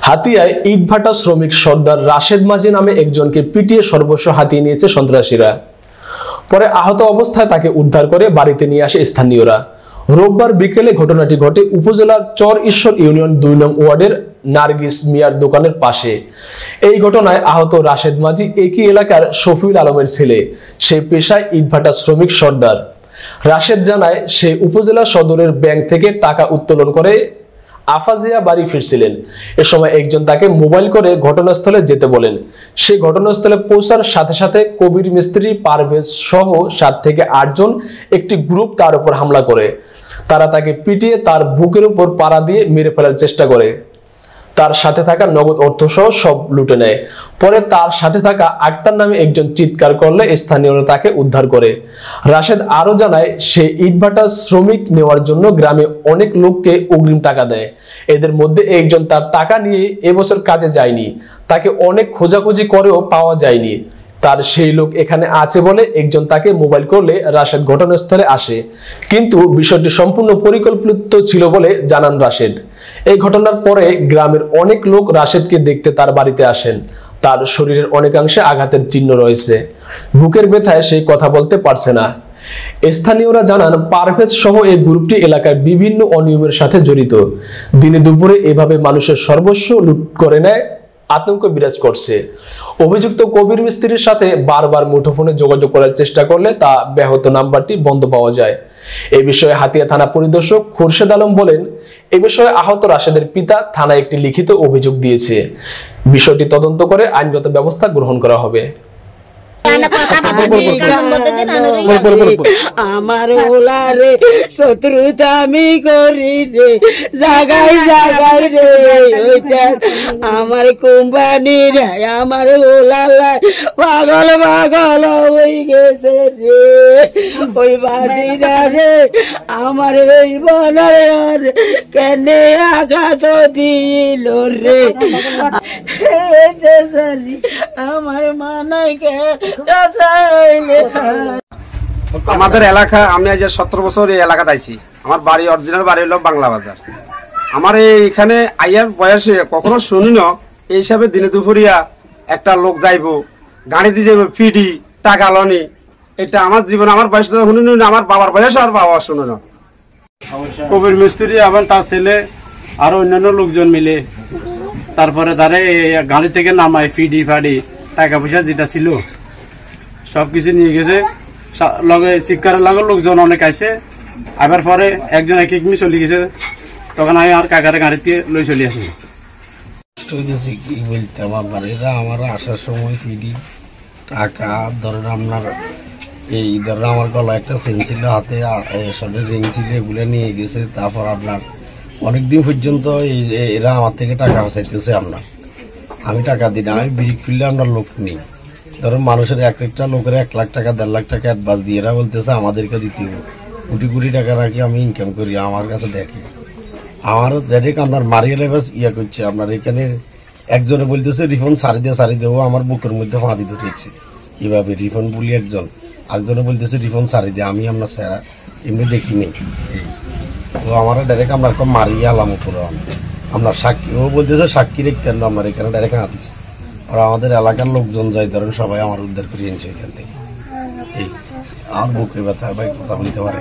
হাতিয়ায় ইটভাটা শ্রমিক সর্দার রাশেদ মাঝি নামে একজনকে পিটিয়ে সর্বস্ব হাতিয়ে নিয়েছে সন্ত্রাসীরা। পরে আহত অবস্থায় তাকে উদ্ধার করে বাড়িতে নিয়ে আসে স্থানীয়রা। রোববার বিকেলে ঘটনাটি ঘটে উপজেলার চর ঈশ্বর ইউনিয়ন ২ নং ওয়ার্ডের নার্গিস মিয়ার দোকানের পাশে। এই ঘটনায় আহত রাশেদ মাঝি একই এলাকার শফিউল আলমের ছেলে। সে পেশায় ইটভাটা শ্রমিক সর্দার। রাশেদ জানায়, সে উপজেলা সদরের ব্যাংক থেকে টাকা উত্তোলন করে আফাজিয়া বাড়ি ফিরছিলেন। এ সময় একজন তাকে মোবাইল করে ঘটনাস্থলে যেতে বলেন। সে ঘটনাস্থলে পৌঁছার সাথে সাথে কবির মিস্ত্রি, পারভেজ সহ 7 থেকে 8 জন একটি গ্রুপ তার উপর হামলা করে। তারা তাকে পিটিয়ে তার বুকের উপর পাড়া দিয়ে মেরে ফেলার চেষ্টা করে। তার সাথে থাকা নগদ অর্থ সহ সব লুটে নেয়। পরে তার সাথে থাকা আক্তার নামে একজন চিৎকার করলে স্থানীয়রা তাকে উদ্ধার করে। রাশেদ আরো জানায়, সে ইটভাটা শ্রমিক নেওয়ার জন্য গ্রামে অনেক লোককে অগ্রিম টাকা দেয়। এদের মধ্যে একজন তার টাকা নিয়ে এবছর কাজে যায়নি। তাকে অনেক খোঁজাখুঁজি করেও পাওয়া যায়নি। তার সেই লোক এখানে আছে বলে একজন তাকে মোবাইল করলে রাশেদ ঘটনাস্থলে আসে। কিন্তু বিষয়টি সম্পূর্ণ পরিকল্পিত ছিল বলে জানান রাশেদ। এই ঘটনার পরে গ্রামের অনেক লোক রাশেদকে দেখতে তার বাড়িতে আসেন। তার শরীরের অনেকাংশে আঘাতের চিহ্ন রয়েছে। বুকের ব্যথায় সে কথা বলতে পারছে না। স্থানীয়রা জানান, পারভেজ সহ এই গ্রুপটি এলাকার বিভিন্ন অনিয়মের সাথে জড়িত। দিনে দুপুরে এভাবে মানুষের সর্বস্ব লুট করে নেয়, আতঙ্ক বিরাজ করছে। অভিযুক্ত কবির মিস্ত্রির সাথে বারবার মুঠোফোনে যোগাযোগ করার চেষ্টা করলে তা ব্যাহত নাম্বারটি বন্ধ পাওয়া যায়। এই বিষয়ে হাতিয়া থানা পরিদর্শক খোরশেদ আলম বলেন, এ বিষয়ে আহত রাশেদের পিতা থানায় একটি লিখিত অভিযোগ দিয়েছে। বিষয়টি তদন্ত করে আইনগত ব্যবস্থা গ্রহণ করা হবে। আমার ওলারে শত্রুতা আমি করি রে, জাগাই জাগাই রে, আমার কোম্পানি রে, আমার ওলালা পাগল পাগল হয়ে গেছে রে, ওই বাদিরা রে আমার এই বনার কেনে আঘাত দিল রে, আমার মানাইকে আমাদের এলাকা, আমি আজ 17 বছর এই এলাকাতে আইছি। আমার বাড়ি, অরিজিনাল বাড়ি হলো বাংলা বাজার। আমার এইখানে আইয়ার বয়সে কখনো শুনি না এই হিসাবে দিনে দুপুরিয়া একটা লোক যাইবো, গাড়ি দিয়ে যাইব, ফিডি টাকা লনি। এটা আমার জীবন, আমার বয়স শুনি না, আমার বাবার বয়স আর বাবা শুনে না। কবির মিস্ত্রি এবং তার ছেলে আর অন্যান্য লোকজন মিলে তারপরে তারে গাড়ি থেকে নামায় ফিডি ফাডি টাকা পয়সা যেটা ছিল সবকিছু নিয়ে গেছে। লগে চিৎকারের লগে লোকজন অনেক আসে। আবার পরে একজন এক একমি চলে গেছে, তখন আমি আর কাকারে গাড়িতে লই চলে আসি। কি বলতাম আপনার, এরা আমার আসার সময় ফিডি টাকা ধরেন আপনার এই ধরেন আমার গলা একটা চেন ছিল, হাতে সবের রিং ছিল, এগুলো নিয়ে গেছে। তারপর আপনার অনেকদিন পর্যন্ত এরা আমার থেকে টাকা চাইতেছে। আপনার আমি টাকা দিই না, আমি বিড়ি খুললে আমরা লোক নিই। ধরুন মানুষের একটা লোকের 1 লাখ টাকা 1.5 লাখ টাকা অ্যাডভান্স দিয়ে এরা বলতেছে আমাদেরকে দিতে হবে। কোটি কোটি টাকা রাখি আমি ইনকাম করি, আমার কাছে দেখে আমারও ডাইরেক্ট আপনার মারিয়ে লেবে ইয়ে করছে। আপনার এখানে একজনে বলতেছে রিফন্ড সারি দেবো, আমার বুকের মধ্যে ফাঁদি ধরেছে এভাবে রিফন্ড বলি একজন, আরেকজনে বলতেছে রিফন্ড সারি দিয়ে। আমি আপনার স্যার এমনি দেখিনি, তো আমার ডাইরেক্ট আপনার মারিয়ে আলাম উপরে। আপনার সাক্ষী, ও বলতেছে সাক্ষী রেখতে আপনার এখানে ডাইরেক্ট হাতিছে। আর আমাদের এলাকার লোকজন যাই ধরেন সবাই আমার উদ্ধার করে এনেছে এখান থেকে। এই আমার বুকে ব্যথা ভাই কথা বলতে পারে।